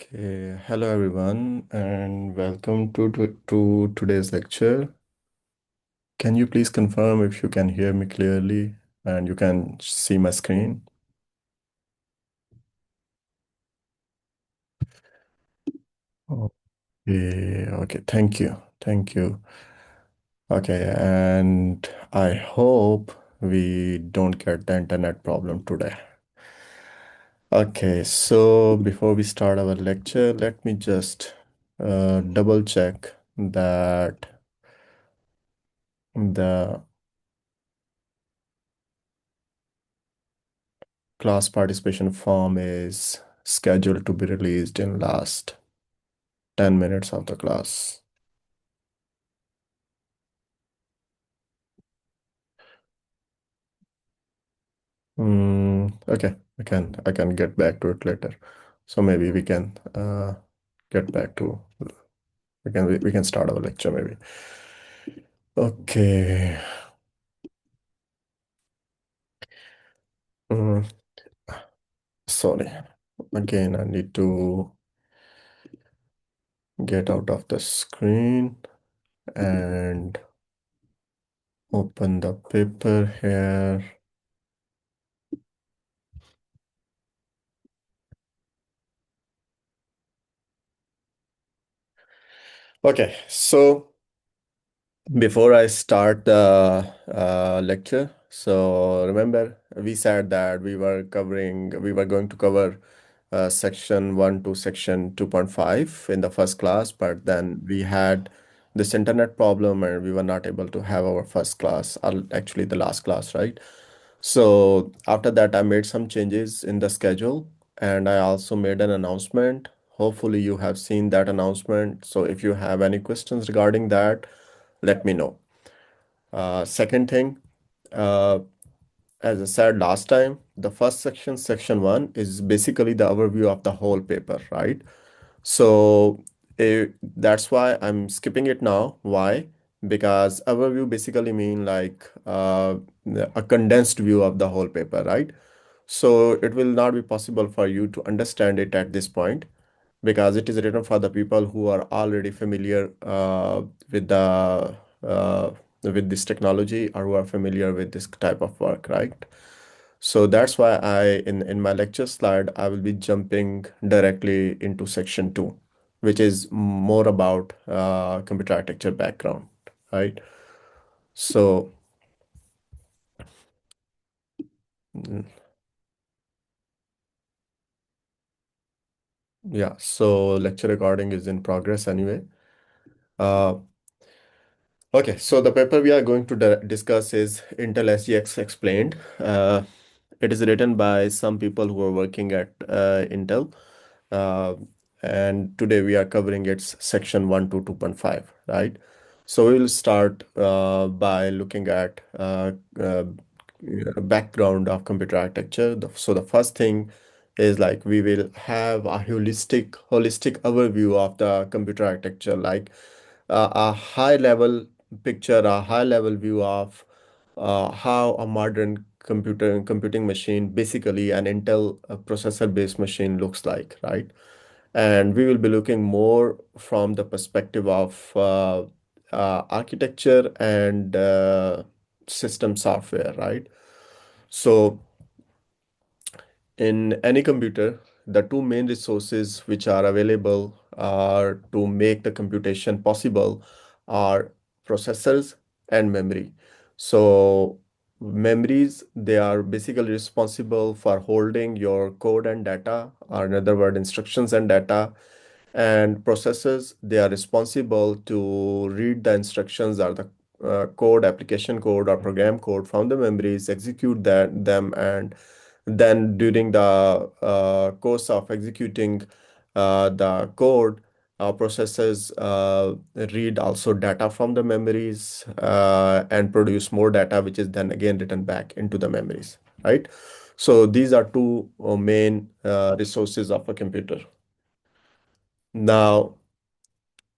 Okay, hello everyone, and welcome to today's lecture. Can you please confirm if you can hear me clearly and you can see my screen? Okay, thank you. Okay, and I hope we don't get the internet problem today. Okay, so before we start our lecture, let me just double check that the class participation form is scheduled to be released in last 10 minutes of the class. Okay, I can get back to it later. So maybe we can get back to we can start our lecture maybe. Okay. Mm, Sorry. Again, I need to get out of the screen and open the paper here. Okay, so before I start the lecture, so remember we said that we were going to cover section 1 to section 2.5 in the first class, but then we had this internet problem and we were not able to have our first class, actually the last class, right? So after that, I made some changes in the schedule and I also made an announcement. Hopefully you have seen that announcement. So if you have any questions regarding that, let me know. Second thing, uh, as I said last time, the first section, section one, is basically the overview of the whole paper, right? So that's why I'm skipping it now. Why? Because overview basically mean like a condensed view of the whole paper, right? So it will not be possible for you to understand it at this point because it is written for the people who are already familiar with the uh, with this technology or who are familiar with this type of work, right? So that's why in my lecture slide I will be jumping directly into section 2, which is more about computer architecture background, right? So mm, yeah, so lecture recording is in progress anyway. Uh, Okay, so the paper we are going to discuss is Intel SGX Explained. It is written by some people who are working at Intel. Uh, and today we are covering its section 1 to 2.5, right? So we will start by looking at background of computer architecture. So the first thing is like we will have a holistic overview of the computer architecture, like a high level picture, a high level view of how a modern computing machine, basically an Intel processor based machine looks like, right? And we will be looking more from the perspective of architecture and system software, right? So in any computer, the two main resources which are available are to make the computation possible are processors and memory. So memories, they are basically responsible for holding your code and data, or in other words, instructions and data. And processors, they are responsible to read the instructions or the code, application code or program code from the memories, execute them, and then during the course of executing the code, processors read also data from the memories and produce more data, which is then again written back into the memories, right? So these are two main resources of a computer. Now,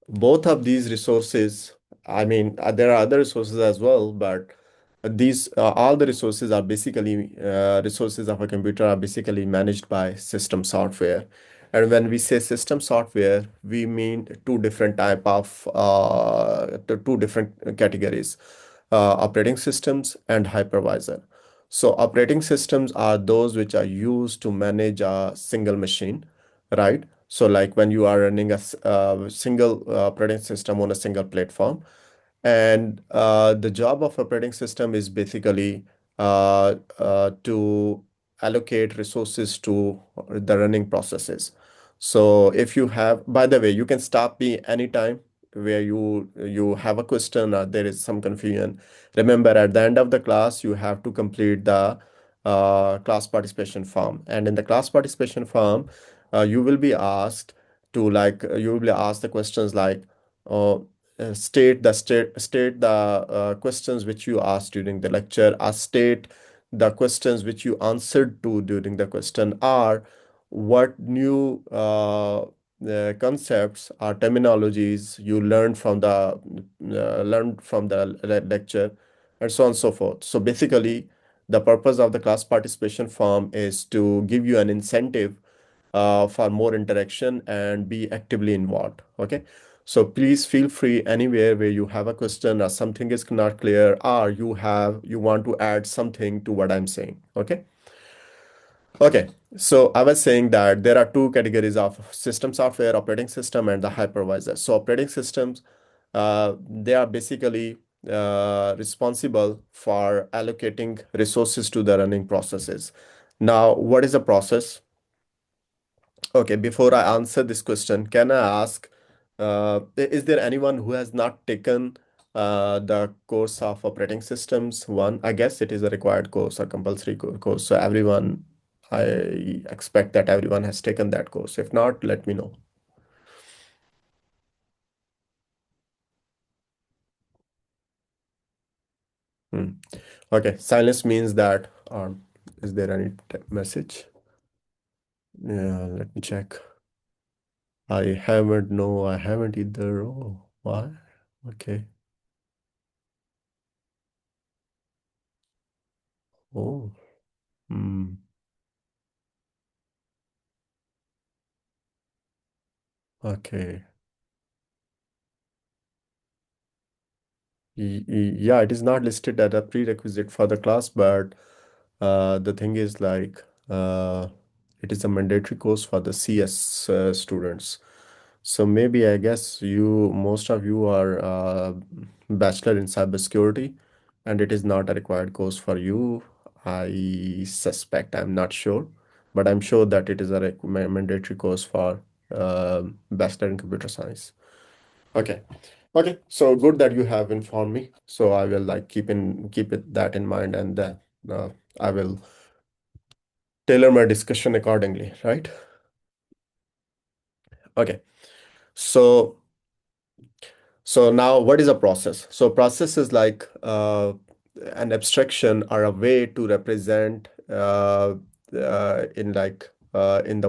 both of these resources, I mean, there are other resources as well, but these all the resources are basically resources of a computer are basically managed by system software. And when we say system software, we mean two different type of two different categories, operating systems and hypervisor. So operating systems are those which are used to manage a single machine, right? So like when you are running a single operating system on a single platform, and the job of operating system is basically to allocate resources to the running processes. So if you have, by the way, you can stop me anytime where you have a question or there is some confusion. Remember, at the end of the class, you have to complete the class participation form. And in the class participation form, you will be asked to you will be asked the questions like, uh, state the questions which you asked during the lecture, or state the questions which you answered to during the question, or what new concepts or terminologies you learned from the lecture, and so on and so forth. So basically, the purpose of the class participation form is to give you an incentive for more interaction and be actively involved. Okay. So please feel free anywhere where you have a question or something is not clear, or you want to add something to what I'm saying. Okay. Okay. So I was saying that there are two categories of system software, operating system and the hypervisor. So operating systems, they are basically responsible for allocating resources to the running processes. Now, what is a process? Okay, before I answer this question, can I ask, is there anyone who has not taken the course of operating systems one? I guess it is a required course or compulsory course. So everyone, I expect that everyone has taken that course. If not, let me know. Hmm. Okay, silence means that, is there any message? Yeah, let me check. No, I haven't either. Oh, why? Okay. Oh, hmm. Okay. Yeah, it is not listed as a prerequisite for the class, but the thing is like it is a mandatory course for the CS students. So maybe I guess most of you are bachelor in cybersecurity, and it is not a required course for you. I suspect, I'm not sure, but I'm sure that it is a mandatory course for bachelor in computer science. Okay. Okay. So good that you have informed me. So I will like keep it that in mind, and then uh, I will tailor my discussion accordingly, right? Okay. So now what is a process? So process is like an abstraction or a way to represent in the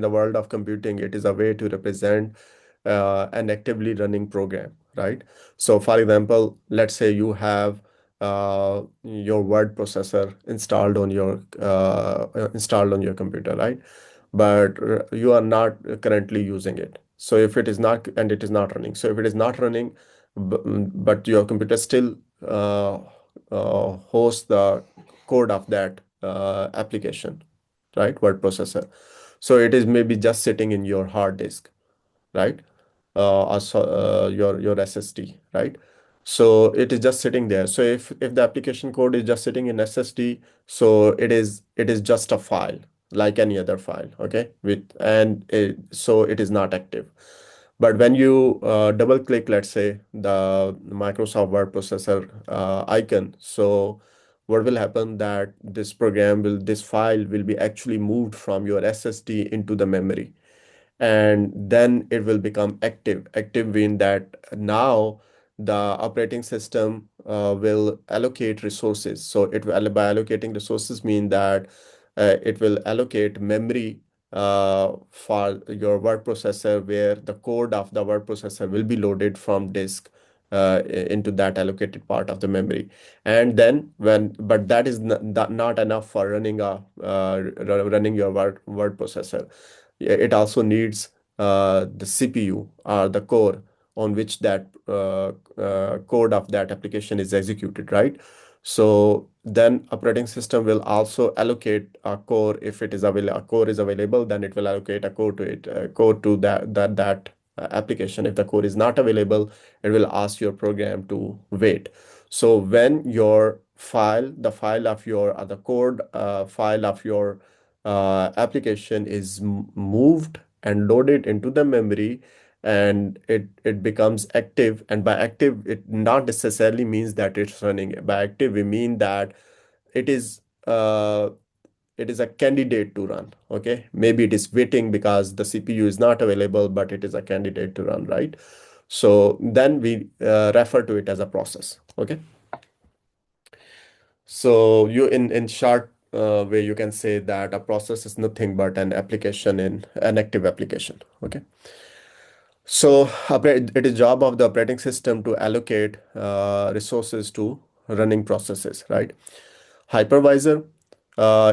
world of computing, it is a way to represent an actively running program, right? So for example, let's say you have your word processor installed on your computer, right? But you are not currently using it. So if it is not, and it is not running. So if it is not running, but your computer still hosts the code of that application, right? Word processor. So it is maybe just sitting in your hard disk, right? Your SSD, right? So it is just sitting there. So if the application code is just sitting in SSD, so it is just a file like any other file, okay? So it is not active. But when you double click, let's say the Microsoft Word processor icon, so what will happen that this file will be actually moved from your SSD into the memory, and then it will become active. Active mean that now the operating system will allocate resources. So it will, by allocating resources, mean that it will allocate memory for your word processor, where the code of the word processor will be loaded from disk into that allocated part of the memory. And then but that is not enough for running your word processor. It also needs the CPU or the core on which that code of that application is executed, right? So then operating system will also allocate a core if it is available. A core is available, then it will allocate a core to it, core to that application. If the core is not available, it will ask your program to wait. So when your file, the file of your the code file of your application is moved and loaded into the memory, and it becomes active. And by active, it not necessarily means that it's running. By active, we mean that it is uh, it is a candidate to run. Okay, maybe it is waiting because the CPU is not available, but it is a candidate to run, right? So then we refer to it as a process. Okay. So you in short way you can say that a process is nothing but an application in an active application. Okay. So it is job of the operating system to allocate resources to running processes, right? Hypervisor,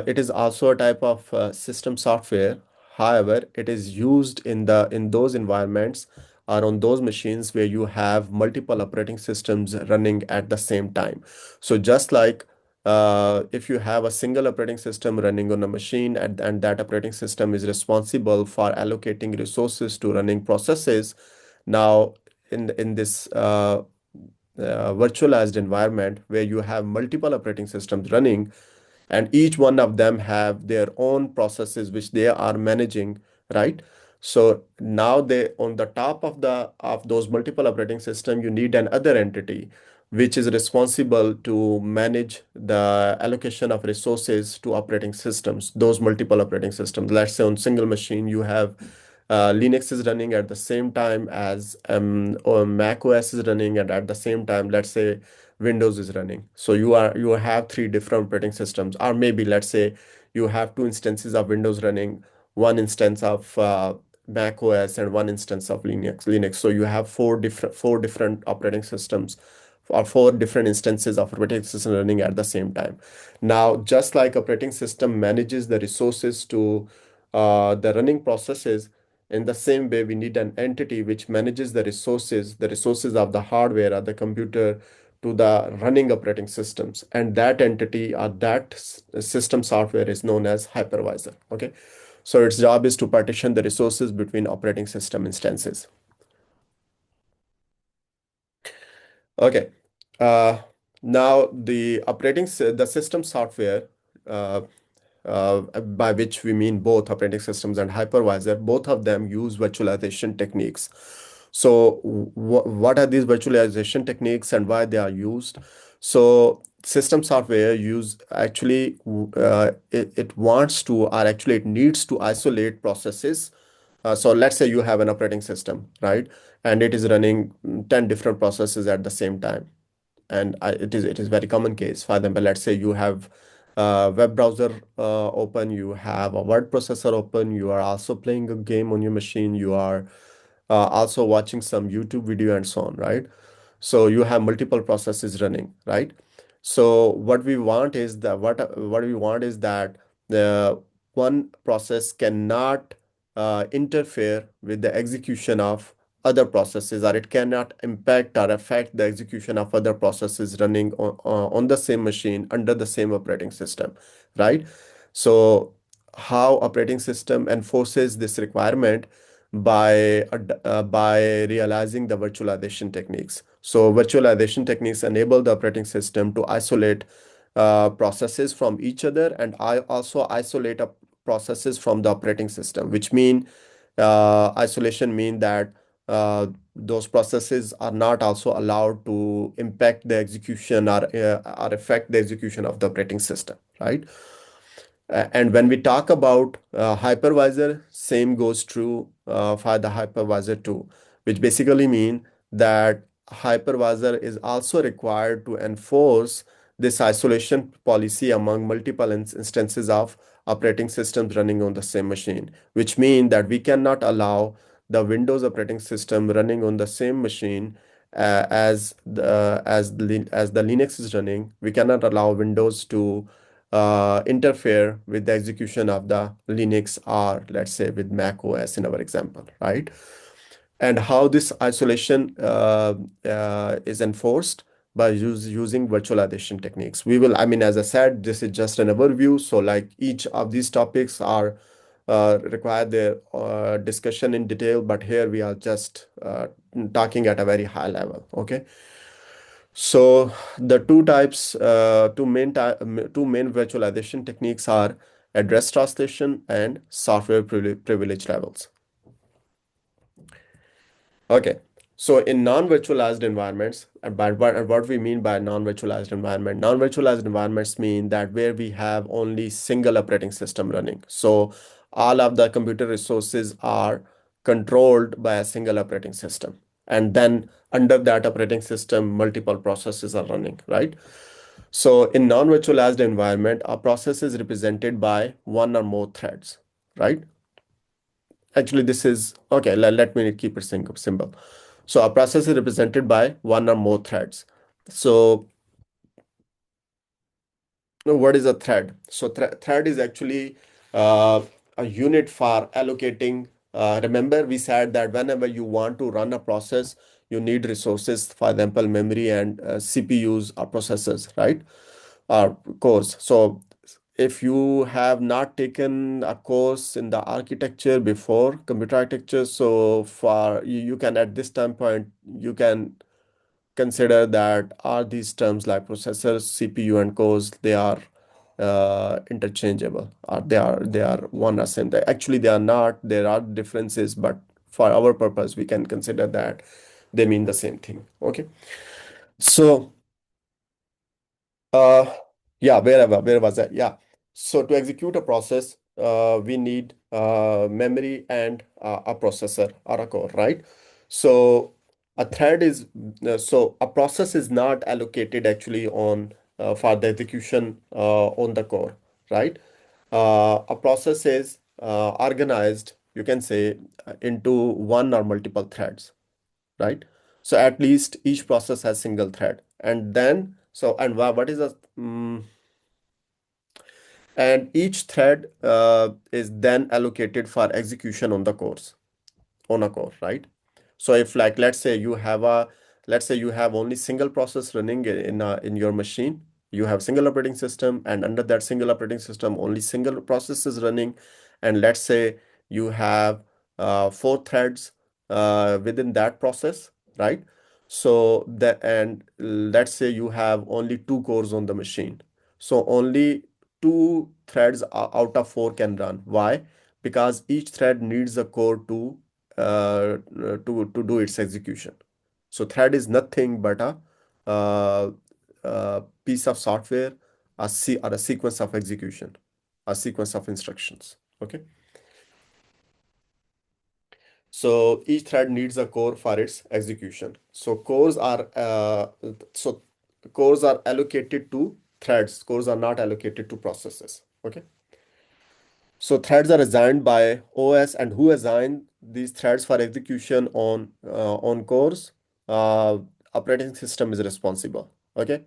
it is also a type of system software. However, it is used in those environments or on those machines where you have multiple operating systems running at the same time. So just like if you have a single operating system running on a machine, and that operating system is responsible for allocating resources to running processes. Now, in this virtualized environment where you have multiple operating systems running, and each one of them have their own processes which they are managing, right? So now they on the top of the of those multiple operating system, you need another entity which is responsible to manage the allocation of resources to operating systems, those multiple operating systems. Let's say on single machine you have Linux is running at the same time as or Mac OS is running, and at the same time, let's say Windows is running. So you have three different operating systems, or maybe let's say you have two instances of Windows running, one instance of Mac OS and one instance of Linux. So you have four different operating systems or four different instances of operating system running at the same time. Now, just like operating system manages the resources to the running processes, in the same way, we need an entity which manages the resources of the hardware or the computer to the running operating systems. And that entity or that system software is known as hypervisor. Okay. So its job is to partition the resources between operating system instances. Okay. Uh, Now the system software, uh, by which we mean both operating systems and hypervisor, both of them use virtualization techniques. So what are these virtualization techniques and why they are used? So system software use actually it wants to, or actually it needs to isolate processes. So let's say you have an operating system, right? And it is running 10 different processes at the same time. And it is very common case. For example, let's say you have a web browser open, you have a word processor open, you are also playing a game on your machine, you are also watching some YouTube video and so on, right? So you have multiple processes running, right? So what we want is that the one process cannot interfere with the execution of other processes, or it cannot impact or affect the execution of other processes running on the same machine under the same operating system, right? So how operating system enforces this requirement by realizing the virtualization techniques. So virtualization techniques enable the operating system to isolate processes from each other, and I also isolate processes from the operating system, which mean isolation mean that those processes are not also allowed to impact the execution or affect the execution of the operating system, right? And when we talk about hypervisor, same goes true for the hypervisor too, which basically mean that hypervisor is also required to enforce this isolation policy among multiple instances of operating systems running on the same machine, which mean that we cannot allow the Windows operating system running on the same machine as the Linux is running. We cannot allow Windows to interfere with the execution of the Linux or let's say with Mac OS in our example, right? And how this isolation is enforced by using virtualization techniques. We will, I mean, as I said, this is just an overview. So like each of these topics are require their discussion in detail, but here we are just talking at a very high level. Okay. So the two main virtualization techniques are address translation and software privilege levels. Okay. So in non-virtualized environments, what we mean by non-virtualized environment, non-virtualized environments mean that where we have only single operating system running. So all of the computer resources are controlled by a single operating system. And then under that operating system, multiple processes are running, right? So in non-virtualized environment, a process is represented by one or more threads, right? Actually, this is okay. Let me keep it simple. So a process is represented by one or more threads. So what is a thread? So thread is actually a unit for allocating. Remember, we said that whenever you want to run a process, you need resources, for example, memory and CPUs or processors, right? Or cores. So if you have not taken a course in the architecture before computer architecture, so for you can at this time point you can consider that are these terms like processors, CPU, and cores, they are interchangeable, or they are one or same. Actually, they are not. There are differences, but for our purpose, we can consider that they mean the same thing. Okay, so uh, yeah, where was that? Yeah. So to execute a process, we need memory and a processor or a core, right? So a thread is so a process is not allocated actually on for the execution on the core, right? A process is organized, you can say, into one or multiple threads, right? So at least each process has single thread, and then what is a and each thread is then allocated for execution on the cores on a core, right? So if like let's say you have only single process running in your machine, you have single operating system, and under that single operating system, only single process is running, and let's say you have four threads within that process, right? So that and let's say you have only two cores on the machine, so only two threads out of four can run. Why? Because each thread needs a core to do its execution. So thread is nothing but uh, a piece of software, or a sequence of execution, a sequence of instructions. Okay. So each thread needs a core for its execution. So cores are allocated to threads. Cores are not allocated to processes. Okay. So threads are assigned by OS, and who assign these threads for execution on cores? Uh, Operating system is responsible. Okay,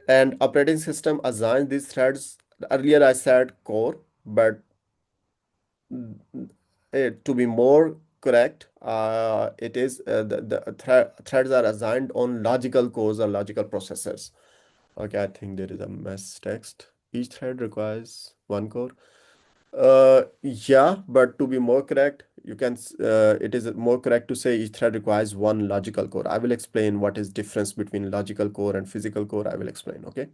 and operating system assigns these threads. Earlier I said core, but to be more correct, it is the threads are assigned on logical cores or logical processors. Okay, I think there is a mess text. Each thread requires one core. Yeah, but to be more correct, it is more correct to say each thread requires one logical core. I will explain what is difference between logical core and physical core. I will explain, okay?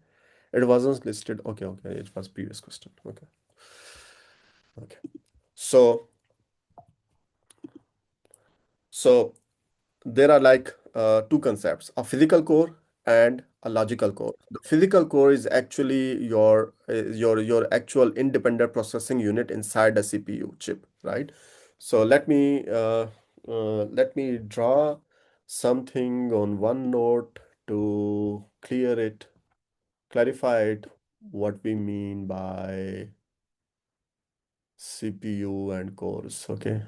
It wasn't listed. Okay, okay, it was previous question. Okay, okay. So, so there are like two concepts, a physical core and a logical core. The physical core is actually your actual independent processing unit inside a CPU chip, right? So let me draw something on OneNote to clarify it, what we mean by CPU and cores. Okay.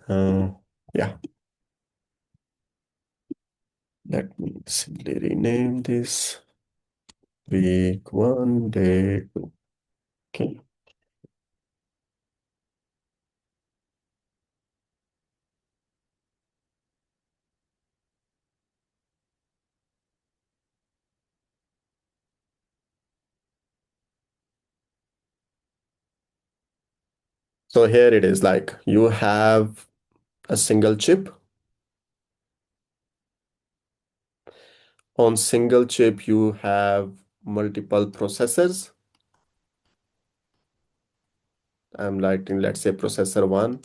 Yeah, let me simply rename this. Week 1, day 2. Okay. So here it is like you have a single chip. On single chip, you have multiple processors. I'm writing, let's say, processor 1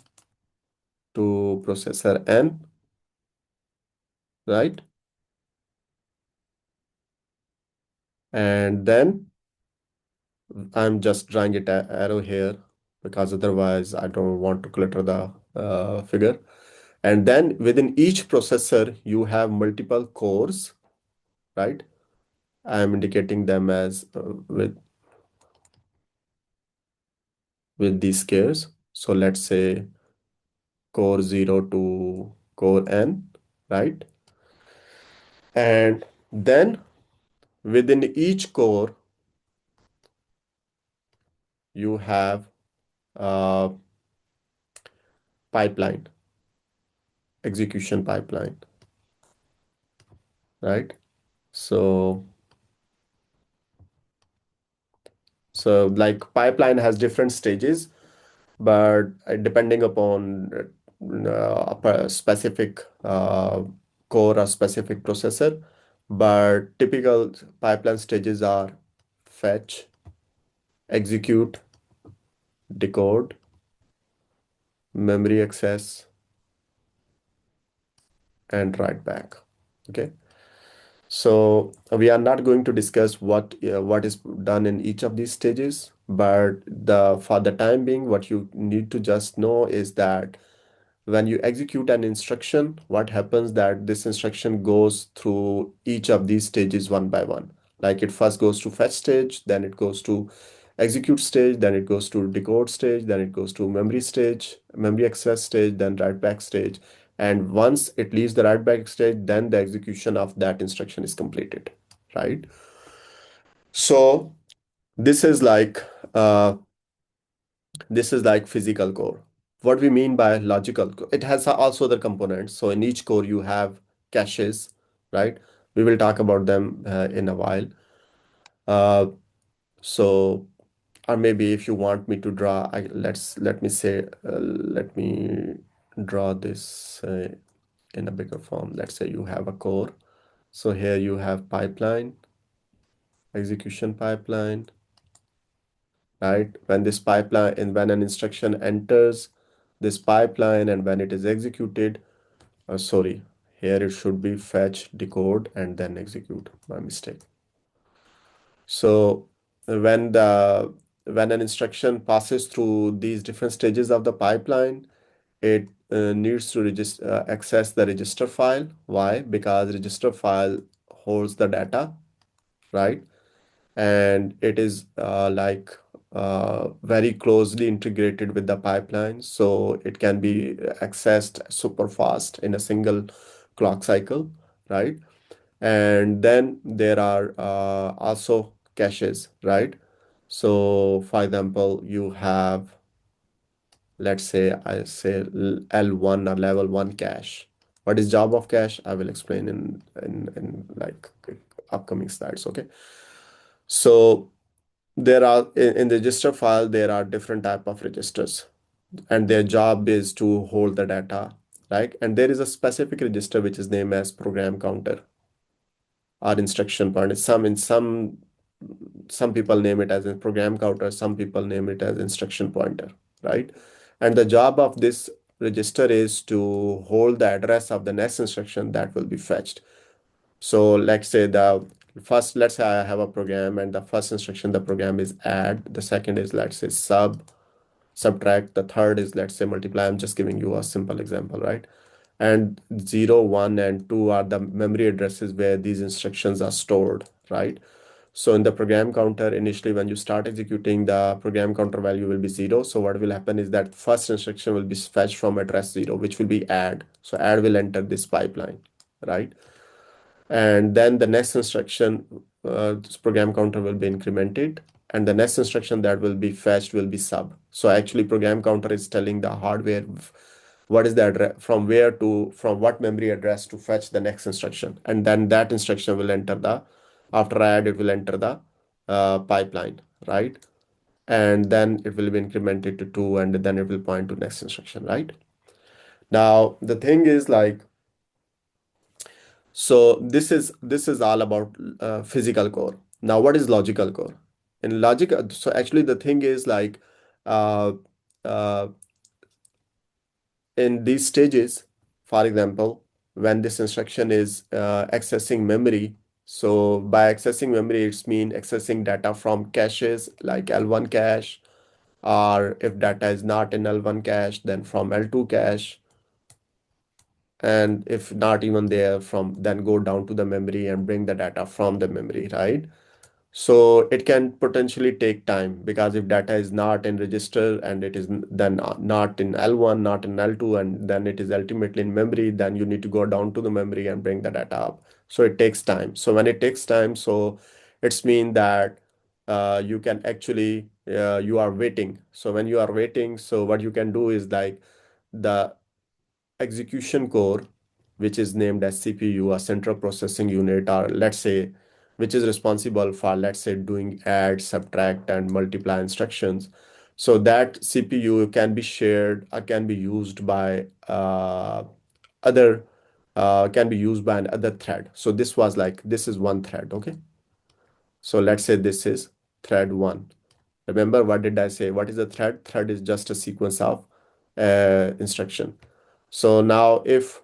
to processor N, right? And then I'm just drawing it arrow here because otherwise I don't want to clutter the figure. And then within each processor, you have multiple cores, right? I'm indicating them as with these squares. So let's say core 0 to core N, right? And then within each core, you have a pipeline, execution pipeline, right? So, so like pipeline has different stages, but depending upon a specific core or specific processor, but typical pipeline stages are fetch, execute, decode, memory access, and write back. Okay. So we are not going to discuss what is done in each of these stages, but for the time being, what you need to just know is that when you execute an instruction, what happens that this instruction goes through each of these stages one by one. Like it first goes to fetch stage, then it goes to execute stage, then it goes to decode stage, then it goes to memory stage, memory access stage, then write back stage. And once it leaves the write back stage, then the execution of that instruction is completed, right? So this is like uh, this is like physical core. What we mean by logical core, it has also the components. So in each core you have caches, right? We will talk about them in a while. Uh, so or maybe if you want me to draw, let me draw this in a bigger form. Let's say you have a core. So here you have pipeline, execution pipeline, right? When this pipeline and when an instruction enters this pipeline and when it is executed, sorry, here it should be fetch, decode, and then execute. My mistake. So when the when an instruction passes through these different stages of the pipeline, it needs to access the register file. Why? Because register file holds the data, right? And it is very closely integrated with the pipeline, so it can be accessed super fast in a single clock cycle, right? And then there are also caches, right? So for example, you have, let's say I say L1 or level 1 cache. What is job of cache? I will explain in like upcoming slides, okay? So there are in the register file, there are different type of registers, and their job is to hold the data, right? And there is a specific register which is named as program counter or instruction pointer. Some people name it as a program counter, some people name it as instruction pointer, right? And the job of this register is to hold the address of the next instruction that will be fetched. So let's say I have a program and the first instruction, the program is add. The second is, let's say, subtract. The third is, let's say, multiply. I'm just giving you a simple example, right? And 0, 1, and 2 are the memory addresses where these instructions are stored, right? So in the program counter, initially when you start executing, the program counter value will be 0. So what will happen is that first instruction will be fetched from address 0, which will be add. So add will enter this pipeline, right? And then the next instruction this program counter will be incremented, and the next instruction that will be fetched will be sub. So actually program counter is telling the hardware what is the address, from what memory address to fetch the next instruction, and then that instruction will enter the, after add, it will enter the pipeline, right? And then it will be incremented to 2, and then it will point to next instruction, right? Now the thing is like, so this is all about physical core. Now what is logical core? In logic, so actually the thing is like, uh, uh, in these stages, for example, when this instruction is accessing memory, so by accessing memory, it's mean accessing data from caches like L1 cache, or if data is not in L1 cache, then from L2 cache, and if not even there, from then go down to the memory and bring the data from the memory, right? So it can potentially take time, because if data is not in register and it is then not in L1, not in L2, and then it is ultimately in memory, then you need to go down to the memory and bring the data up. So it takes time. So when it takes time, so it's mean that you can actually you are waiting. So when you are waiting, so what you can do is like the execution core, which is named as CPU, a central processing unit, or let's say, which is responsible for, let's say, doing add, subtract, and multiply instructions. So that CPU can be shared or can be used by other, can be used by another thread. So this was like, this is one thread, okay? So let's say this is thread one. Remember, what did I say? What is a thread? Thread is just a sequence of instruction. So now if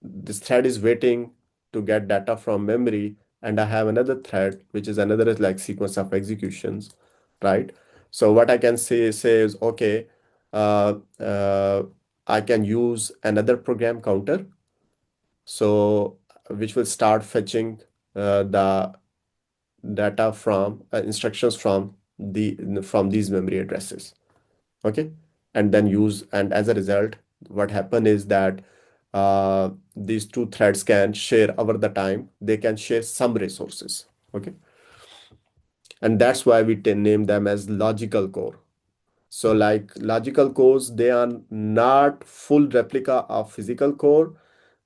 this thread is waiting to get data from memory, and I have another thread, which is another like sequence of executions, right? So what I can say is, okay, uh, uh, I can use another program counter, so which will start fetching the data from instructions from these memory addresses, okay? And then use, and as a result, what happen is that these two threads can share over the time, they can share some resources, okay? And that's why we name them as logical core. So like logical cores, they are not full replica of physical core.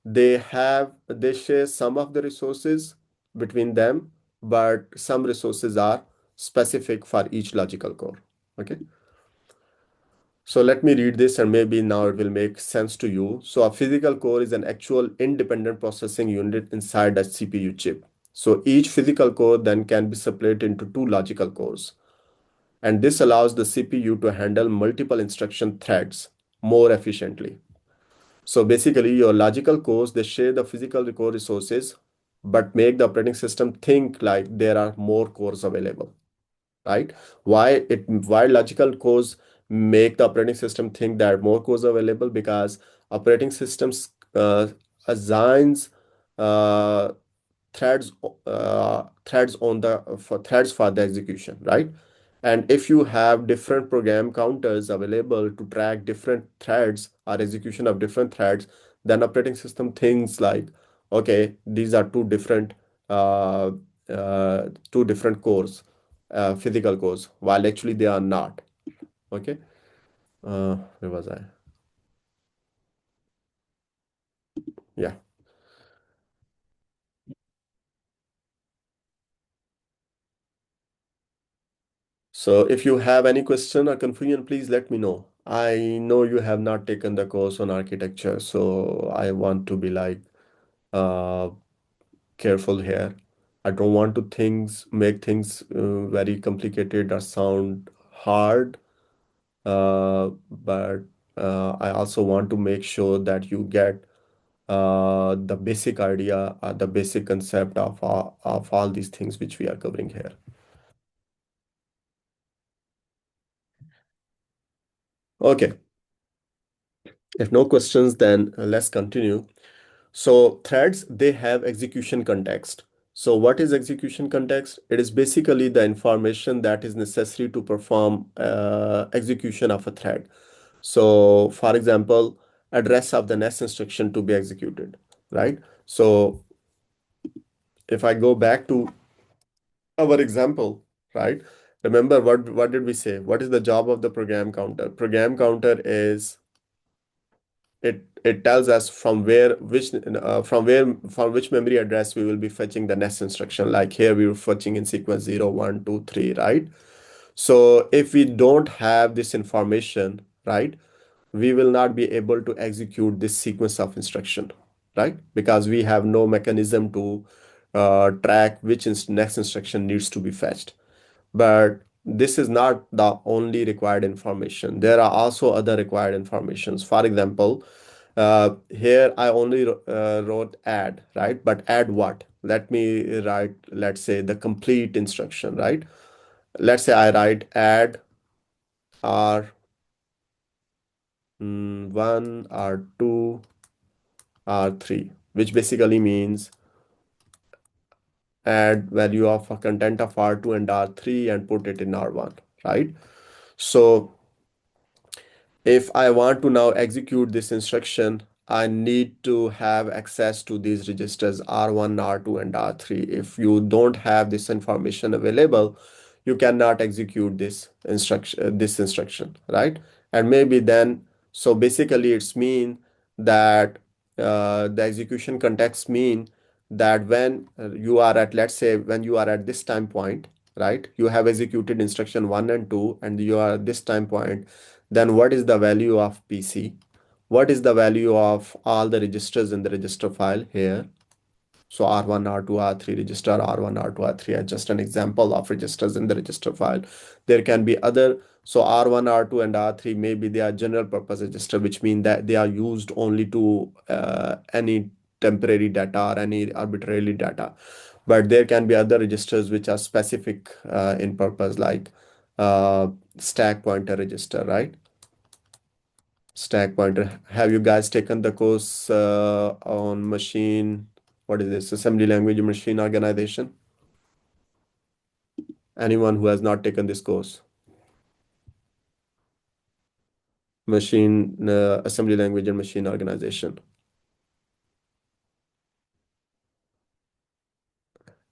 They share some of the resources between them, but some resources are specific for each logical core, okay? So let me read this, and maybe now it will make sense to you. So a physical core is an actual independent processing unit inside a CPU chip. So each physical core then can be separated into two logical cores. And this allows the CPU to handle multiple instruction threads more efficiently. So basically your logical cores, they share the physical core resources, but make the operating system think like there are more cores available, right? Why logical cores make the operating system think that more cores are available? Because operating systems assigns uh, threads on the for threads for the execution, right? And if you have different program counters available to track different threads or execution of different threads, then operating system thinks like, okay, these are uh, two different cores, physical cores, while actually they are not. Okay. Where was I? Yeah. So if you have any question or confusion, please let me know. I know you have not taken the course on architecture, so I want to be like uh, careful here. I don't want to things make things very complicated or sound hard, but I also want to make sure that you get the basic idea, the basic concept of all these things which we are covering here. Okay, if no questions, then let's continue. So threads, they have execution context. So what is execution context? It is basically the information that is necessary to perform execution of a thread. So for example, address of the next instruction to be executed, right? So if I go back to our example, right? Remember what did we say? What is the job of the program counter? Program counter is it tells us from which memory address we will be fetching the next instruction. Like here we were fetching in sequence 0, 1, 2, 3, right? So if we don't have this information, right, we will not be able to execute this sequence of instruction, right? Because we have no mechanism to track which next instruction needs to be fetched. But this is not the only required information. There are also other required informations. For example, here I only wrote add, right? But add what? Let me write, let's say, the complete instruction, right? Let's say I write add R1, R2, R3, which basically means add value of a content of R2 and R3 and put it in R1, right? So if I want to now execute this instruction, I need to have access to these registers R1, R2, and R3. If you don't have this information available, you cannot execute this instruction, right? And maybe then, so basically it's mean that the execution context mean that when you are at, let's say, when you are at this time point, right? You have executed instruction 1 and 2, and you are at this time point, then what is the value of PC? What is the value of all the registers in the register file here? So R1, R2, R3 register, R1, R2, R3 are just an example of registers in the register file. There can be other, so R1, R2, and R3, maybe they are general purpose register, which mean that they are used only to any temporary data or any arbitrarily data. But there can be other registers which are specific in purpose, like uh, stack pointer register, right? Stack pointer. Have you guys taken the course on machine? What is this? Assembly language and machine organization? Anyone who has not taken this course? Machine assembly language and machine organization.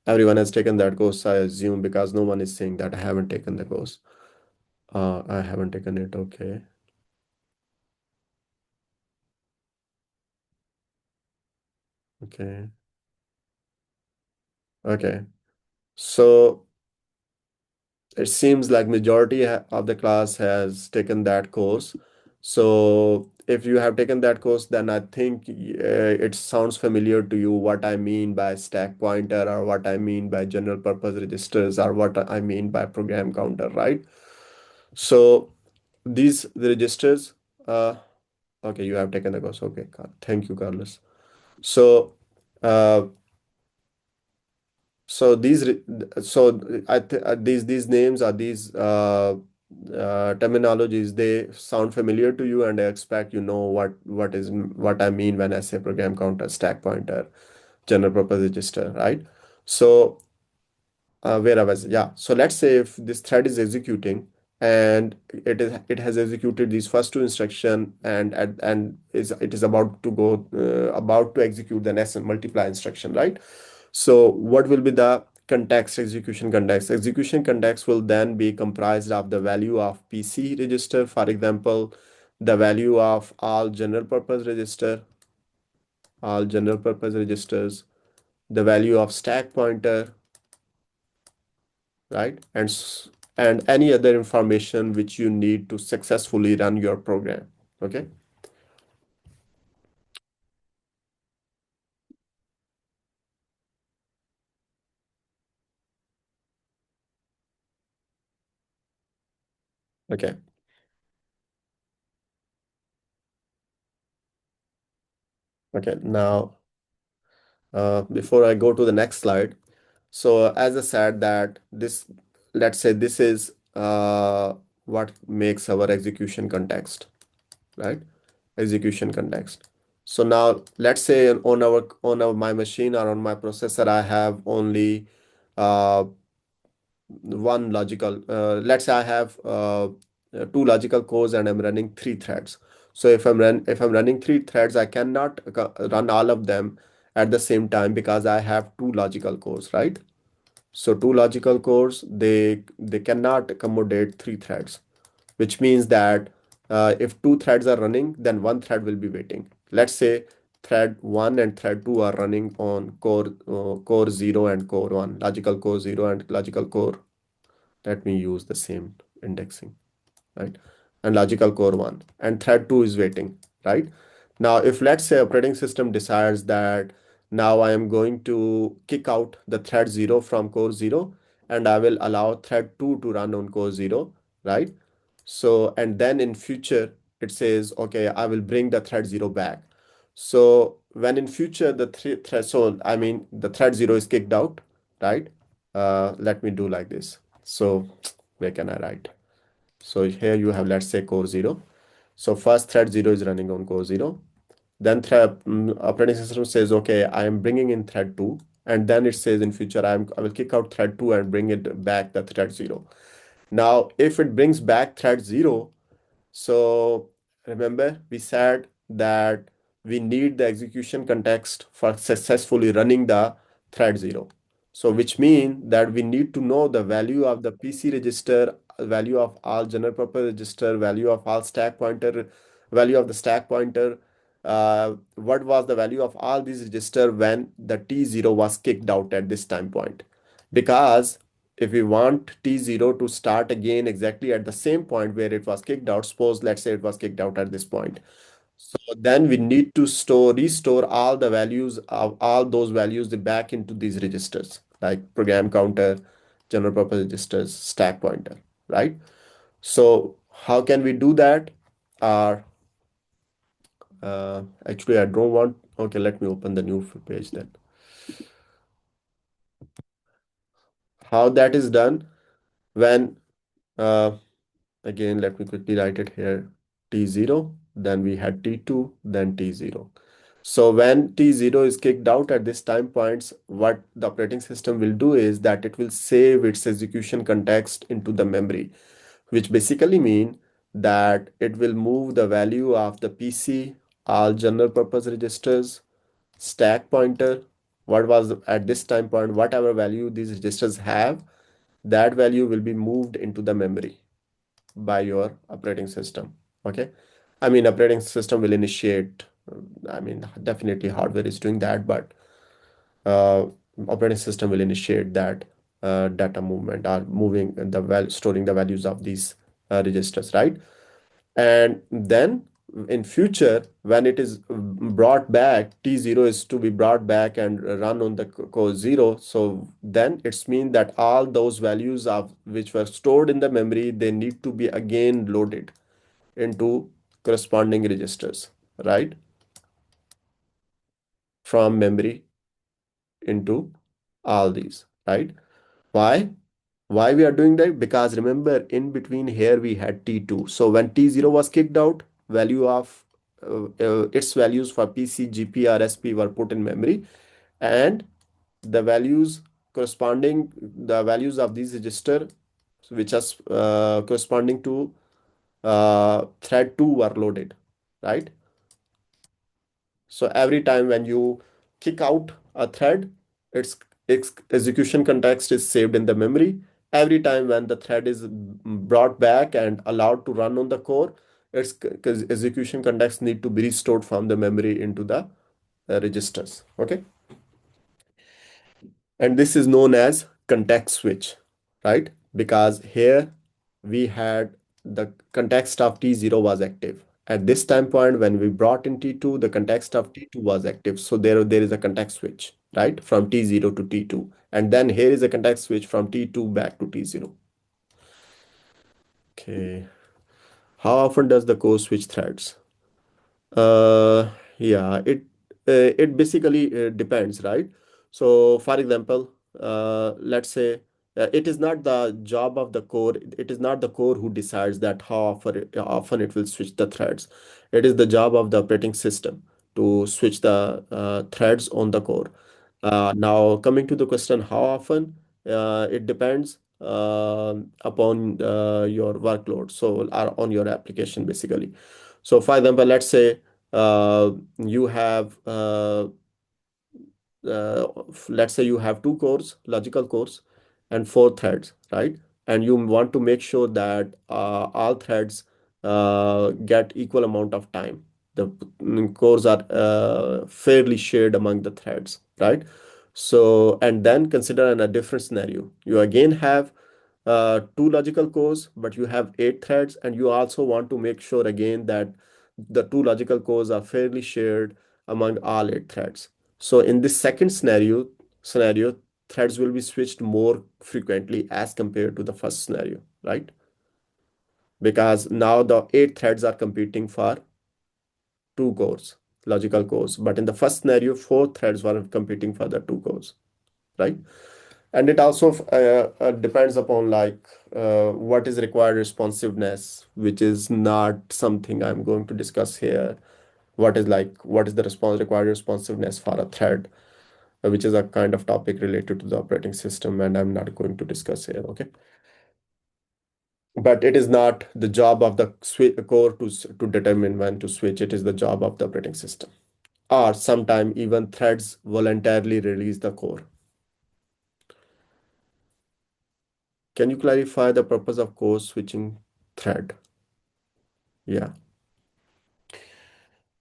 Everyone has taken that course, I assume, because no one is saying that I haven't taken the course. I haven't taken it. Okay. Okay. Okay. So it seems like majority of the class has taken that course. So if you have taken that course, then I think it sounds familiar to you what I mean by stack pointer, or what I mean by general purpose registers, or what I mean by program counter, right? So these the registers, okay, you have taken the course. Okay, thank you, Carlos. So uh, So these so I th these names are these terminologies, they sound familiar to you, and I expect you know what I mean when I say program counter, stack pointer, general purpose register, right? So where I was, yeah. So let's say if this thread is executing, and it has executed these first two instruction, and it is about to go about to execute the next multiply instruction, right? So what will be the context, execution context? Execution context will then be comprised of the value of PC register, for example, the value of all general purpose register, all general purpose registers, the value of stack pointer, right? And any other information which you need to successfully run your program. Okay. Okay. Okay. Now, before I go to the next slide, so as I said that this, let's say this is what makes our execution context, right? Execution context. So now let's say on our my machine or on my processor, I have only uh, one logical, let's say I have two logical cores and I'm running three threads. So if I'm running three threads, I cannot run all of them at the same time because I have two logical cores, right? So two logical cores, they cannot accommodate three threads, which means that if two threads are running, then one thread will be waiting. Let's say thread 1 and thread 2 are running on core 0 and core 1, logical core 0 and logical core. Let me use the same indexing, right? And logical core 1 and thread 2 is waiting, right? Now, if let's say operating system decides that now I am going to kick out the thread 0 from core 0 and I will allow thread 2 to run on core 0, right? So, and then in future, it says, okay, I will bring the thread 0 back. So when in future the thread, so I mean the thread 0 is kicked out, right? Let me do like this. So where can I write? So here you have, let's say, core 0. So first thread 0 is running on core 0. Then operating system says, okay, I am bringing in thread 2. And then it says in future, I will kick out thread 2 and bring it back the thread 0. Now, if it brings back thread 0, so remember, we said that we need the execution context for successfully running the thread 0. So which means that we need to know the value of the PC register, value of all general purpose register, value of all stack pointer, value of the stack pointer, what was the value of all these register when the T0 was kicked out at this time point. Because if we want T0 to start again exactly at the same point where it was kicked out, suppose let's say it was kicked out at this point. So then we need to restore all the values of all those values back into these registers, like program counter, general purpose registers, stack pointer, right? So how can we do that? Or actually, I don't want. Okay, let me open the new page then. How that is done when uh, again, let me quickly write it here. T0, then we had T2, then T0. So when T0 is kicked out at this time points, what the operating system will do is that it will save its execution context into the memory, which basically mean that it will move the value of the PC, all general purpose registers, stack pointer, what was at this time point, whatever value these registers have, that value will be moved into the memory by your operating system. Okay. I mean, operating system will initiate, I mean, definitely hardware is doing that, but uh, operating system will initiate that data movement or moving the storing the values of these registers, right? And then in future, when it is brought back, T0 is to be brought back and run on the core 0. So then it's mean that all those values of which were stored in the memory, they need to be again loaded into corresponding registers, right? From memory into all these, right? Why? Why we are doing that? Because remember, in between here we had T2. So when T0 was kicked out, value of its values for PC, GP, or SP were put in memory, and the values corresponding, the values of these register, which are corresponding to thread 2 were loaded, right? So every time when you kick out a thread, its execution context is saved in the memory. Every time when the thread is brought back and allowed to run on the core, its execution context need to be restored from the memory into the registers. Okay. And this is known as context switch, right? Because here we had the context of T0 was active. At this time point, when we brought in T2, the context of T2 was active. So there is a context switch, right? From T0 to T2. And then here is a context switch from T2 back to T0. Okay. How often does the core switch threads? Uh, yeah, it basically depends, right? So, for example, let's say it is not the job of the core. It is not the core who decides that how often it will switch the threads. It is the job of the operating system to switch the threads on the core. Now, coming to the question, how often? It depends upon your workload. So, on your application, basically. So, for example, let's say you have let's say you have two cores, logical cores, and four threads, right? And you want to make sure that all threads get equal amount of time. The cores are fairly shared among the threads, right? So, and then consider in a different scenario. You again have two logical cores, but you have eight threads, and you also want to make sure again that the two logical cores are fairly shared among all eight threads. So in this second scenario, threads will be switched more frequently as compared to the first scenario, right? Because now the eight threads are competing for two cores, logical cores. But in the first scenario, four threads were competing for the two cores, right? And it also depends upon like what is required responsiveness, which is not something I'm going to discuss here. What is the required responsiveness for a thread, which is a kind of topic related to the operating system, and I'm not going to discuss here, okay? But it is not the job of the core to determine when to switch. It is the job of the operating system. Or sometime even threads voluntarily release the core. Can you clarify the purpose of core switching thread? Yeah.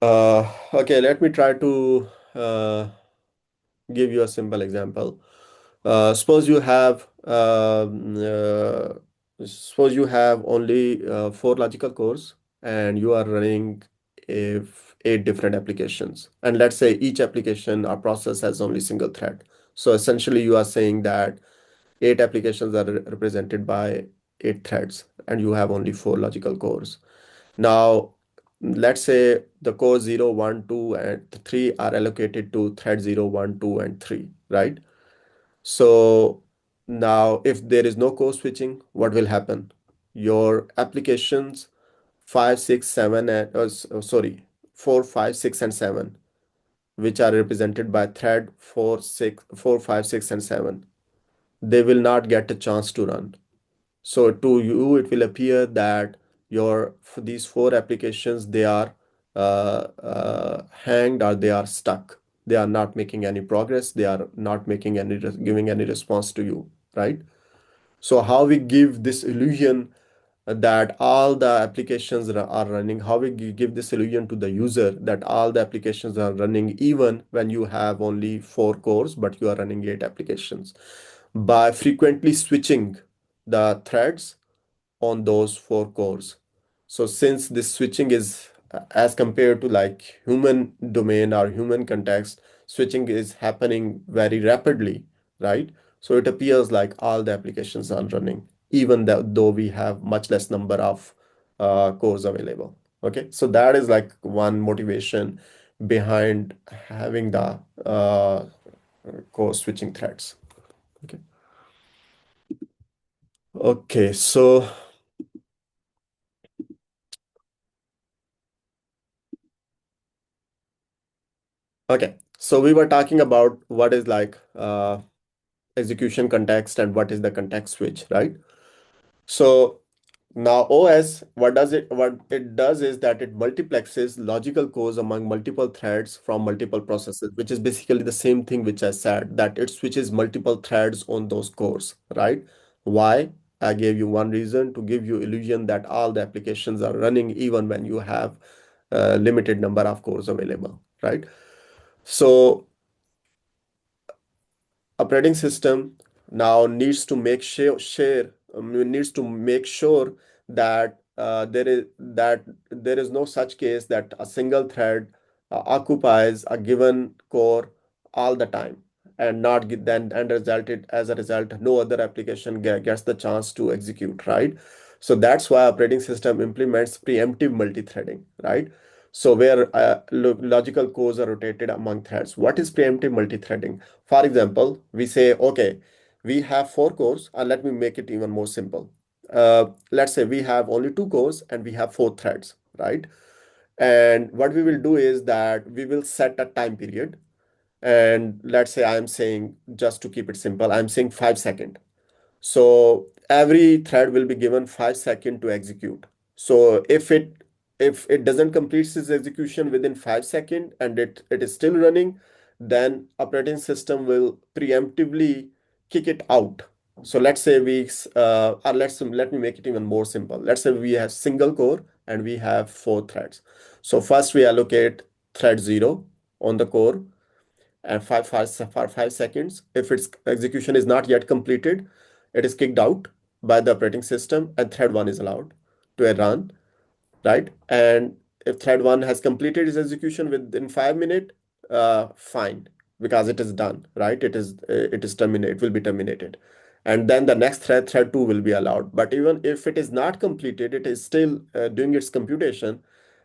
Okay, let me try to give you a simple example. Suppose you have suppose you have only four logical cores and you are running eight different applications. And let's say each application or process has only single thread. So essentially you are saying that eight applications are represented by eight threads and you have only four logical cores. Now, let's say the core 0, 1, 2, and 3 are allocated to thread 0, 1, 2, and 3, right? So now if there is no core switching, what will happen? Your applications 5, 6, 7, and sorry, 4, 5, 6, and 7, which are represented by thread 4, 6, 4, 5, 6, and 7, they will not get a chance to run. So to you, it will appear that your for these four applications, they are hanged or they are stuck. They are not making any progress. They are not making any giving any response to you, right? So how we give this illusion that all the applications are running, how we give this illusion to the user that all the applications are running even when you have only four cores, but you are running eight applications by frequently switching the threads on those four cores. So since this switching is as compared to like human domain or human context, switching is happening very rapidly, right? So it appears like all the applications are running, even though we have much less number of cores available. Okay, so that is like one motivation behind having the core switching threads. Okay. Okay, so okay, so we were talking about what is like execution context and what is the context switch, right? So now OS, what it does is that it multiplexes logical cores among multiple threads from multiple processes, which is basically the same thing which I said, that it switches multiple threads on those cores, right? Why? I gave you one reason to give you illusion that all the applications are running even when you have a limited number of cores available, right? So operating system now needs to make needs to make sure that there is no such case that a single thread occupies a given core all the time and not then and resulted as a result no other application gets the chance to execute, right? So that's why operating system implements preemptive multithreading, right? So where logical cores are rotated among threads. What is preemptive multithreading? For example, we say, okay, we have four cores, and let me make it even more simple. Let's say we have only two cores and we have four threads, right? And what we will do is that we will set a time period. And let's say I'm saying, just to keep it simple, I'm saying 5 seconds. So every thread will be given 5 seconds to execute. So if it doesn't complete its execution within 5 seconds and it is still running, then operating system will preemptively kick it out. So let's say let me make it even more simple. Let's say we have single core and we have 4 threads. So first we allocate thread 0 on the core and for 5 seconds. If its execution is not yet completed, it is kicked out by the operating system and thread 1 is allowed to run, right? And if thread 1 has completed its execution within 5 minutes, fine, because it is done, right? It is terminated, it will be terminated. And then the next thread 2 will be allowed. But even if it is not completed, it is still doing its computation,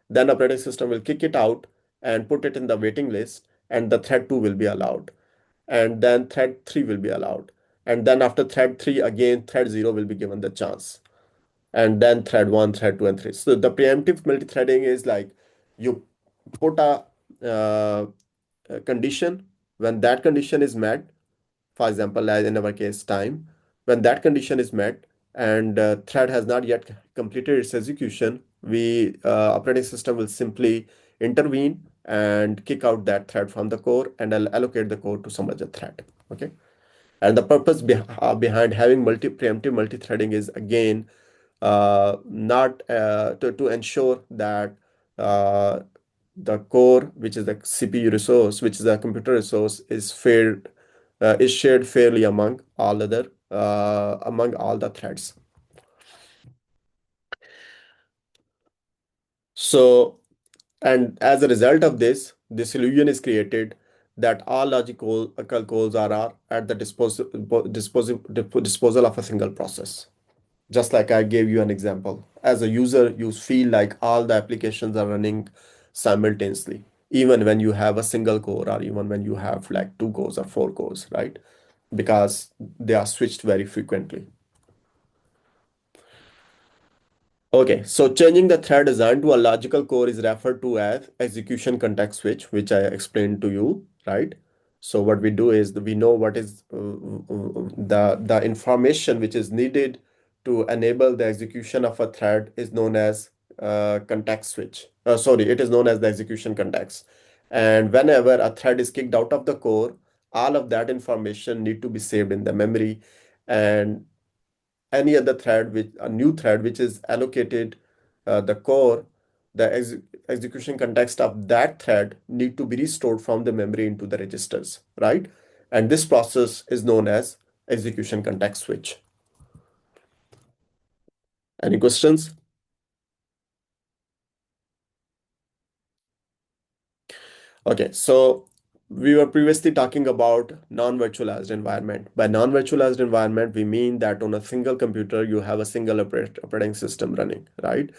then operating system will kick it out and put it in the waiting list, and the thread 2 will be allowed. And then thread 3 will be allowed. And then after thread 3, again, thread 0 will be given the chance. And then thread 1, thread 2, and 3. So the preemptive multithreading is like you put a condition. When that condition is met, for example, as in our case, time, when that condition is met and thread has not yet completed its execution, we operating system will simply intervene and kick out that thread from the core and allocate the core to some other thread. Okay. And the purpose behind having preemptive multi-threading is again not to ensure that uh, the core, which is the CPU resource, which is the computer resource, is shared fairly among all the threads. So, and as a result of this, this illusion is created that all logical calls are at the disposal of a single process. Just like I gave you an example. As a user, you feel like all the applications are running simultaneously, even when you have a single core or even when you have like 2 cores or 4 cores, right? Because they are switched very frequently. Okay, so changing the thread design to a logical core is referred to as execution context switch, which I explained to you, right? So what we do is we know what is the information which is needed to enable the execution of a thread is known as context switch. Sorry, it is known as the execution context. And whenever a thread is kicked out of the core, all of that information need to be saved in the memory, and any other thread, which a new thread which is allocated the core, the execution context of that thread need to be restored from the memory into the registers, right? And this process is known as execution context switch. Any questions? Okay, so we were previously talking about non-virtualized environment. By non-virtualized environment, we mean that on a single computer, you have a single operating system running, right?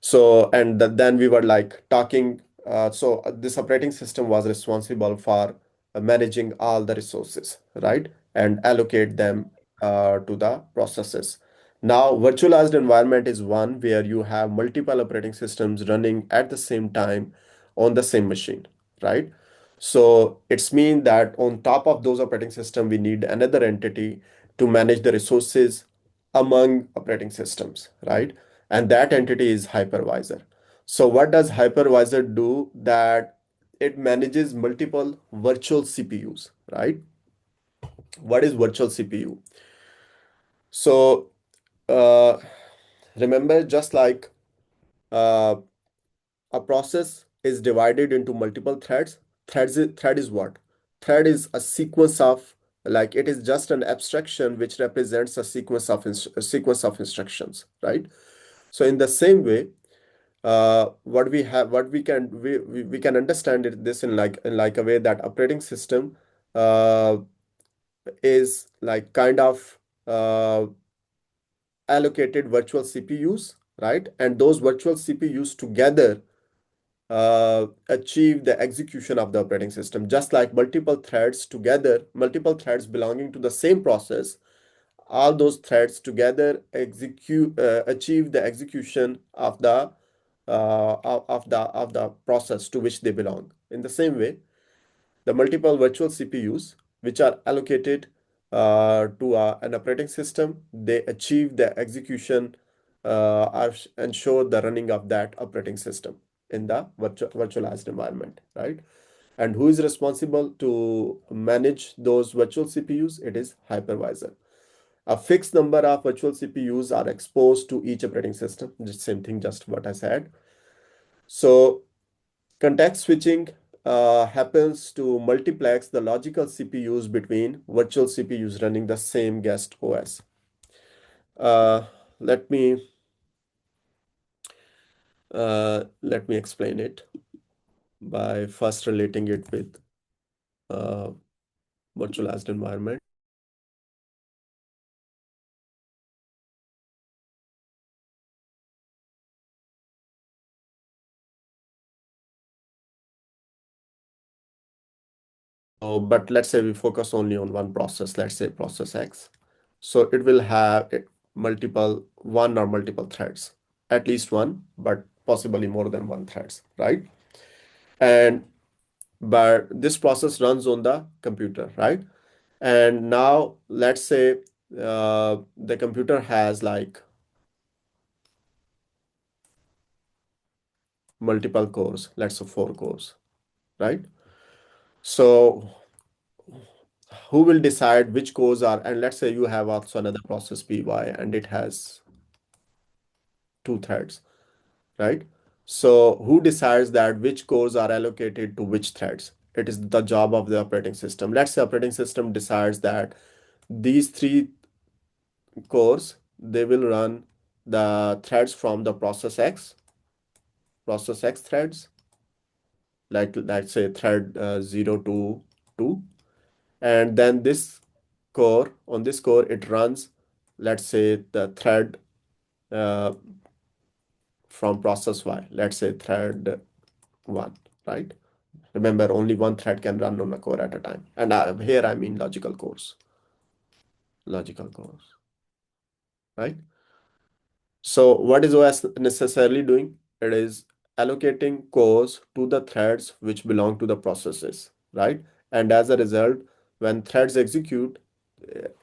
So, and then we were like talking. This operating system was responsible for managing all the resources, right? And allocate them to the processes. Now, virtualized environment is one where you have multiple operating systems running at the same time on the same machine, right? So it's mean that on top of those operating system, we need another entity to manage the resources among operating systems, right? And that entity is hypervisor. So what does hypervisor do? That it manages multiple virtual CPUs, right? What is virtual CPU? So uh, remember, just like uh, a process is divided into multiple threads, thread is what? Thread is a sequence of, like, it is just an abstraction which represents a sequence of instructions, right? So in the same way, what we have what we can understand this in like a way that operating system uh, is like kind of allocated virtual CPUs, right? And those virtual CPUs together achieve the execution of the operating system, just like multiple threads belonging to the same process, all those threads together achieve the execution of the process to which they belong. In the same way, the multiple virtual CPUs which are allocated to an operating system, they achieve the execution or ensure the running of that operating system in the virtualized environment, right? And who is responsible to manage those virtual CPUs? It is hypervisor. A fixed number of virtual CPUs are exposed to each operating system. The same thing, just what I said. So context switching happens to multiplex the logical CPUs between virtual CPUs running the same guest OS. Uh, let me let me explain it by first relating it with uh, virtualized environment. So, but let's say we focus only on one process, let's say process X. So it will have multiple one or multiple threads, at least one, but possibly more than one threads, right? And but this process runs on the computer, right? And now let's say the computer has like multiple cores, let's say 4 cores, right? So who will decide which cores are, and let's say you have also another process PY and it has 2 threads, right? So who decides that which cores are allocated to which threads? It is the job of the operating system. Let's say operating system decides that these 3 cores, they will run the threads from the process X threads, like let's say thread 0 to 2. And then on this core, it runs, let's say the thread uh, from process Y, let's say thread 1, right? Remember, only one thread can run on a core at a time. And here I mean logical cores, right? So what is OS necessarily doing? It is allocating cores to the threads which belong to the processes, right? And as a result, when threads execute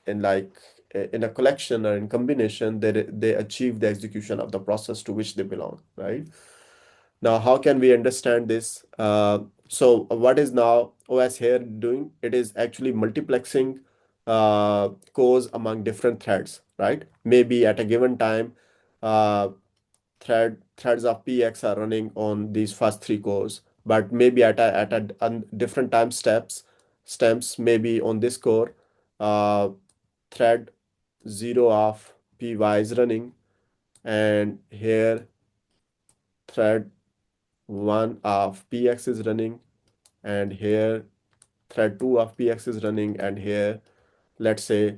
in like in a collection or in combination, they achieve the execution of the process to which they belong, right? Now, how can we understand this? So what is now OS here doing? It is actually multiplexing cores among different threads, right? Maybe at a given time, uh, threads of PX are running on these first 3 cores, but maybe on different time steps, maybe on this core, uh, thread 0 of PY is running, and here thread 1 of PX is running, and here thread 2 of PX is running, and here let's say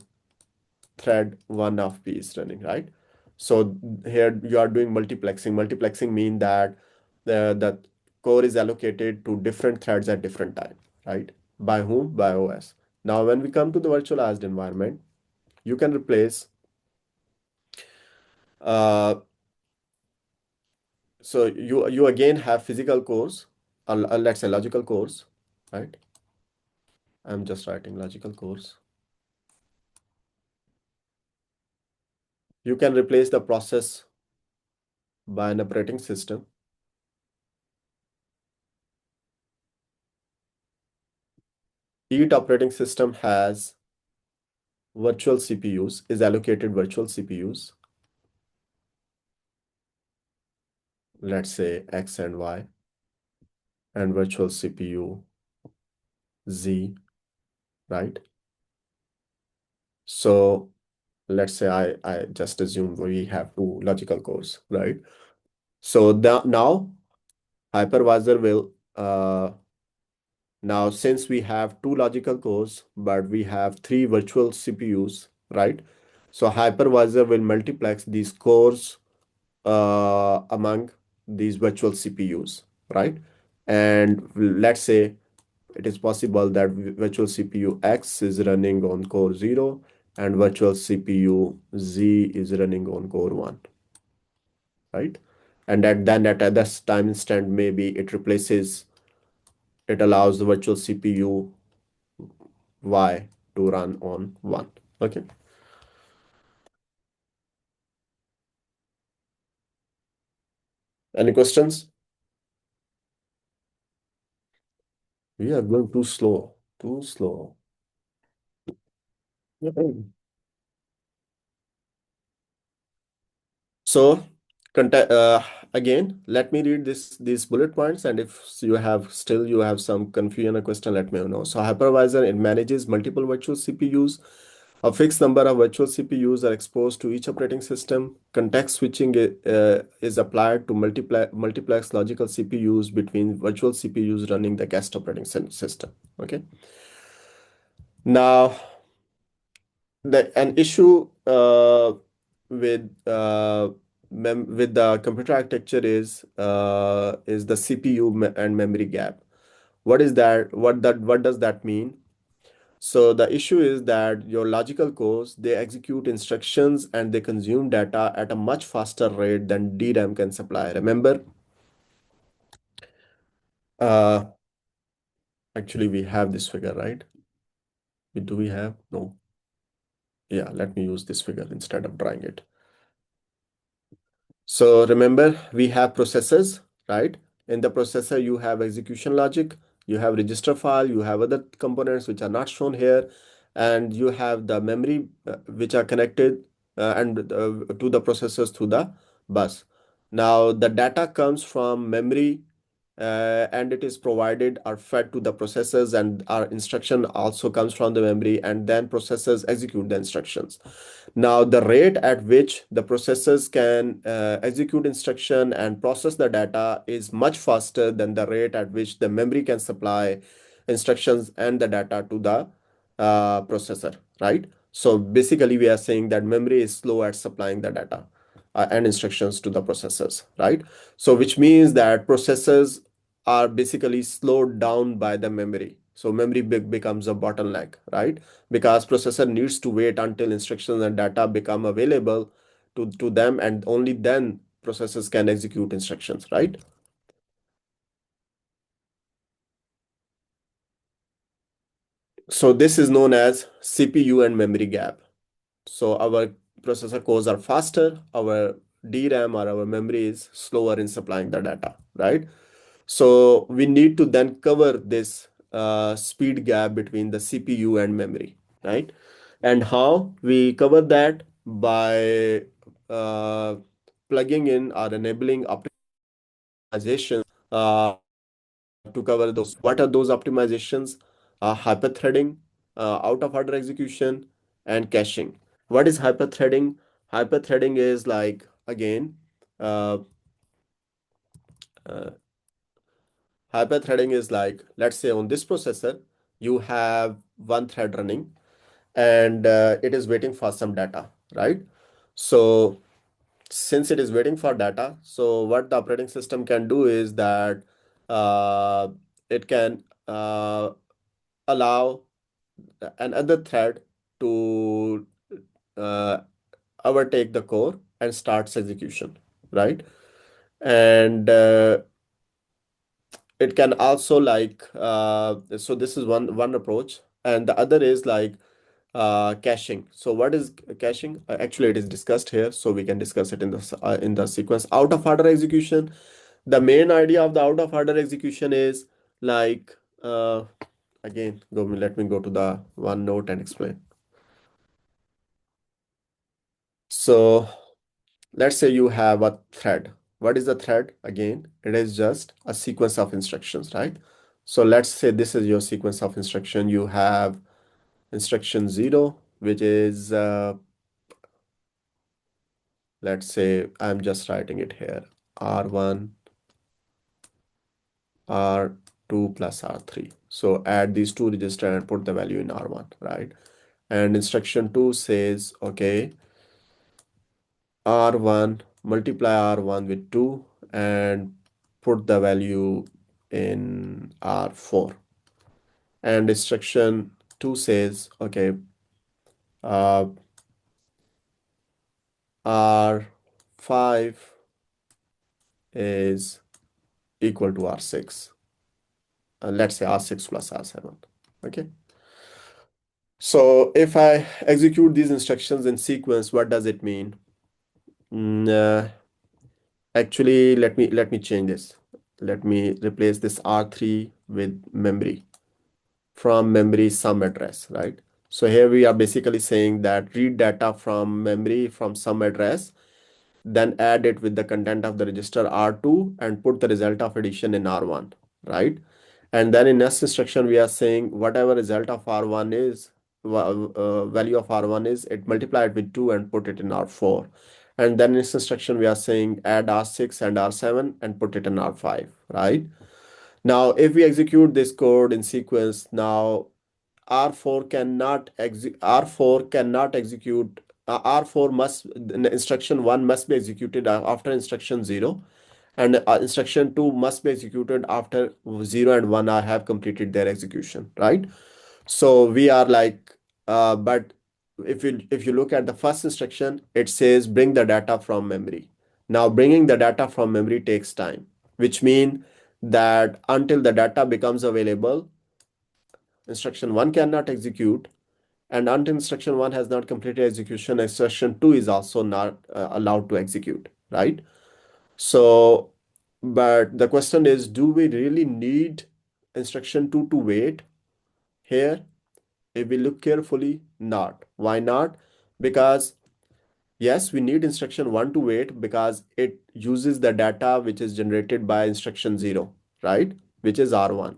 thread 1 of P is running, right? So here you are doing multiplexing. Multiplexing mean that the core is allocated to different threads at different time, right? By whom? By OS. Now, when we come to the virtualized environment, you can replace, uh, so you again have physical cores, let's say logical cores, right? I'm just writing logical cores. You can replace the process by an operating system. Each operating system has virtual CPUs, is allocated virtual CPUs, let's say X and Y, and virtual CPU Z, right? So let's say I just assume we have 2 logical cores, right? So now hypervisor will now, since we have 2 logical cores, but we have 3 virtual CPUs, right? So hypervisor will multiplex these cores among these virtual CPUs, right? And let's say it is possible that virtual CPU X is running on core 0 and virtual CPU Z is running on core 1, right? And then at this time instant, maybe it allows the virtual CPU Y to run on 1. Okay. Any questions? We are going too slow. Too slow. So, again, let me read these bullet points, and if you have some confusion or question, let me know. So, hypervisor, it manages multiple virtual CPUs. A fixed number of virtual CPUs are exposed to each operating system. Context switching is applied to multiplex logical CPUs between virtual CPUs running the guest operating system. Okay. Now, an issue with with the computer architecture is the CPU and memory gap. What is that? What does that mean? So the issue is that your logical cores, they execute instructions and they consume data at a much faster rate than DRAM can supply. Remember, uh, actually we have this figure, right? Do we have? No. Yeah, let me use this figure instead of drawing it. So remember, we have processors, right? In the processor, you have execution logic, you have register file, you have other components which are not shown here, and you have the memory which are connected and to the processors through the bus. Now, the data comes from memory and it is provided or fed to the processors, and our instruction also comes from the memory, and then processors execute the instructions. Now, the rate at which the processors can execute instruction and process the data is much faster than the rate at which the memory can supply instructions and the data to the processor, right? So basically, we are saying that memory is slow at supplying the data and instructions to the processors, right? So which means that processors are basically slowed down by the memory. So memory becomes a bottleneck, right? Because processor needs to wait until instructions and data become available to them, and only then processors can execute instructions, right? So this is known as CPU and memory gap. So our processor cores are faster, our DRAM or our memory is slower in supplying the data, right? So we need to then cover this speed gap between the CPU and memory, right? And how we cover that? By uh, plugging in or enabling optimization to cover those. What are those optimizations? Hyperthreading, out of order execution, and caching. What is hyperthreading? Hyperthreading is like, again, uh, uh, hyperthreading is like, let's say on this processor, you have one thread running and it is waiting for some data, right? So since it is waiting for data, so what the operating system can do is that uh, it can allow another thread to uh, overtake the core and starts execution, right? And it can also like so this is one approach, and the other is like caching. So what is caching? Actually, it is discussed here, so we can discuss it in the sequence. Out of order execution. The main idea of the out of order execution is like again, let me go to the one note and explain. So let's say you have a thread. What is the thread? Again, it is just a sequence of instructions, right? So let's say this is your sequence of instruction. You have instruction 0, which is let's say I'm just writing it here, R1, R2 plus R3. So add these two registers and put the value in R1, right? And instruction 2 says, okay, R1, multiply R1 with 2 and put the value in R4. And instruction 2 says, okay, uh, R5 is equal to R6. Let's say R6 plus R7. Okay. So if I execute these instructions in sequence, what does it mean? Mm, actually, let me change this. Let me replace this R3 with memory. from memory some address, right? So here we are basically saying that read data from memory from some address, then add it with the content of the register R2 and put the result of addition in R1, right? And then in next instruction, we are saying whatever result of R1 is, value of R1 is, it multiply it with 2 and put it in R4. And then in this instruction, we are saying add R6 and R7 and put it in R5, right? Now, if we execute this code in sequence, now R4 cannot execute R4 must instruction 1 must be executed after instruction 0, and instruction 2 must be executed after 0 and 1 are have completed their execution, right? So we are like, but if you look at the first instruction, it says bring the data from memory. Now bringing the data from memory takes time, which means that until the data becomes available, instruction 1 cannot execute, and until instruction 1 has not completed execution, instruction 2 is also not allowed to execute, right? So, but the question is, do we really need instruction 2 to wait here? If we look carefully, not. Why not? Because yes, we need instruction 1 to wait because it uses the data which is generated by instruction 0, right? Which is R1.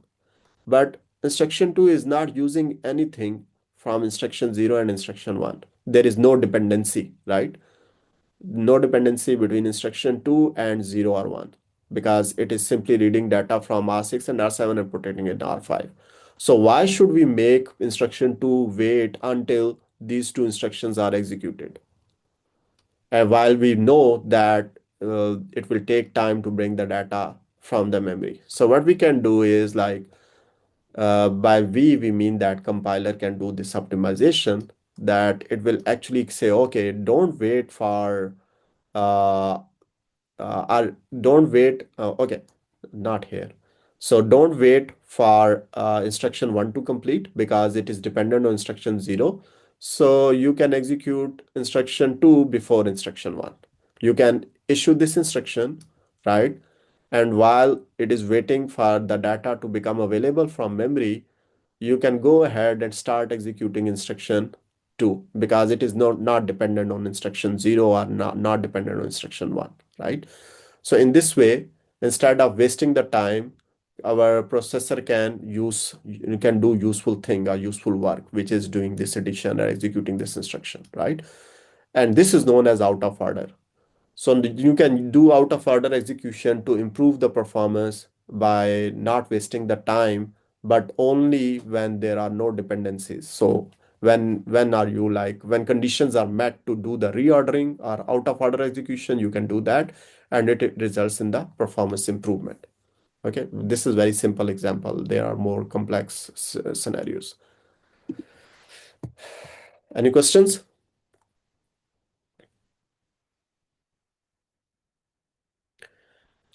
But instruction 2 is not using anything from instruction 0 and instruction 1. There is no dependency, right? No dependency between instruction 2 and 0 or 1 because it is simply reading data from R6 and R7 and putting it in R5. So why should we make instruction 2 wait until these two instructions are executed? And while we know that it will take time to bring the data from the memory. So what we can do is like by we mean that compiler can do this optimization that it will actually say, okay, don't wait for uh, don't wait. Okay, not here. So don't wait for instruction 1 to complete because it is dependent on instruction 0. So you can execute instruction 2 before instruction 1. You can issue this instruction, right? And while it is waiting for the data to become available from memory, you can go ahead and start executing instruction 2 because it is not dependent on instruction 0 or not dependent on instruction 1, right? So in this way, instead of wasting the time, our processor can do useful thing or useful work, which is doing this addition or executing this instruction, right? And this is known as out of order. So you can do out of order execution to improve the performance by not wasting the time, but only when there are no dependencies. So when are you like when conditions are met to do the reordering or out of order execution, you can do that, and it results in the performance improvement. Okay, this is very simple example. There are more complex scenarios. Any questions?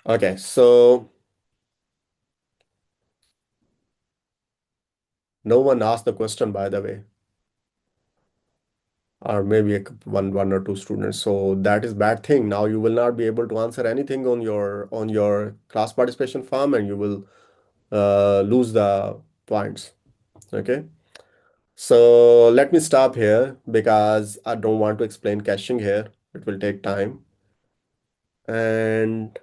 Okay, so no one asked the question, by the way, or maybe one or two students. So that is bad thing. Now you will not be able to answer anything on your class participation form, and you will lose the points. Okay. So let me stop here because I don't want to explain caching here. It will take time. And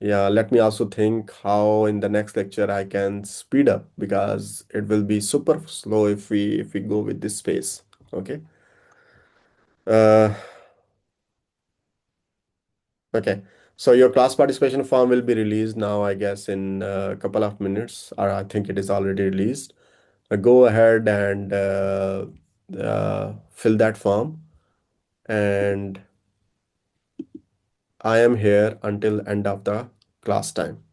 yeah, let me also think how in the next lecture I can speed up because it will be super slow if we go with this pace. Okay. Uh, okay. So your class participation form will be released now, I guess, in a couple of minutes, or I think it is already released. Go ahead and fill that form, and I am here until end of the class time.